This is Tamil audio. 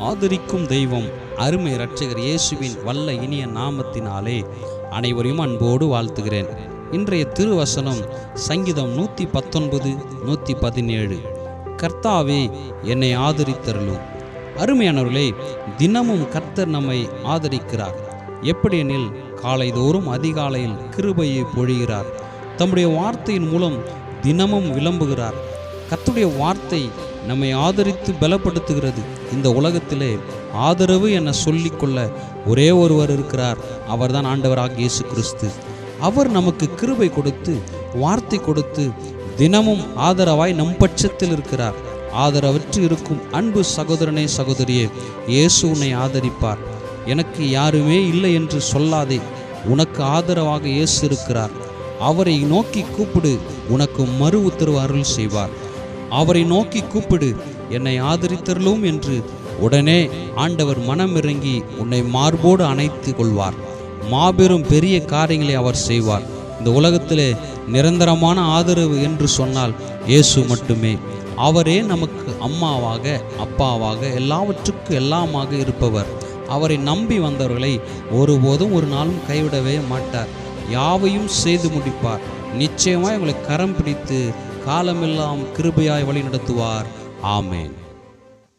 ஆதரிக்கும் தெய்வம் அருமை இரட்சகர் இயேசுவின் வல்ல இனிய நாமத்தினாலே அனைவரையும் அன்போடு வாழ்த்துகிறேன். இன்றைய திருவசனம் சங்கீதம் 119:117. கர்த்தாவே என்னை ஆதரித்தருளும். அருமையானவர்களே, தினமும் கர்த்தர் நம்மை ஆதரிக்கிறார். எப்படியெனில் காலைதோறும் அதிகாலையில் கிருபையை பொழிகிறார். தம்முடைய வார்த்தையின் மூலம் தினமும் விளம்புகிறார். கர்த்தருடைய வார்த்தை நம்மை ஆதரித்து பலப்படுத்துகிறது. இந்த உலகத்திலே ஆதரவு என சொல்லிக்கொள்ள ஒரே ஒருவர் இருக்கிறார். அவர்தான் ஆண்டவராகிய இயேசு கிறிஸ்து. அவர் நமக்கு கிருபை கொடுத்து வார்த்தை கொடுத்து தினமும் ஆதரவாய் நம் பட்சத்தில் இருக்கிறார். ஆதரவற்று இருக்கும் அன்பு சகோதரனே சகோதரியே, இயேசு உன்னை ஆதரிப்பார். எனக்கு யாருமே இல்லை என்று சொல்லாதே. உனக்கு ஆதரவாக இயேசு இருக்கிறார். அவரை நோக்கி கூப்பிடு, உனக்கு மறு உத்தரவு அருள் செய்வார். அவரை நோக்கி கூப்பிடு, என்னை ஆதரித்தருளும் என்று உடனே ஆண்டவர் மனமிறங்கி உன்னை மார்போடு அணைத்து கொள்வார். மாபெரும் பெரிய காரியங்களை அவர் செய்வார். இந்த உலகத்திலே நிரந்தரமான ஆதரவு என்று சொன்னால் இயேசு மட்டுமே. அவரே நமக்கு அம்மாவாக, அப்பாவாக, எல்லாவற்றுக்கும் எல்லாமாக இருப்பவர். அவரை நம்பி வந்தவர்களை ஒருபோதும் ஒரு நாளும் கைவிடவே மாட்டார். யாவையும் செய்து முடிப்பார். நிச்சயமாய் உங்களை கரம் பிடித்து காலமெல்லாம் கிருபையாய் வழி நடத்துவார். ஆமேன்.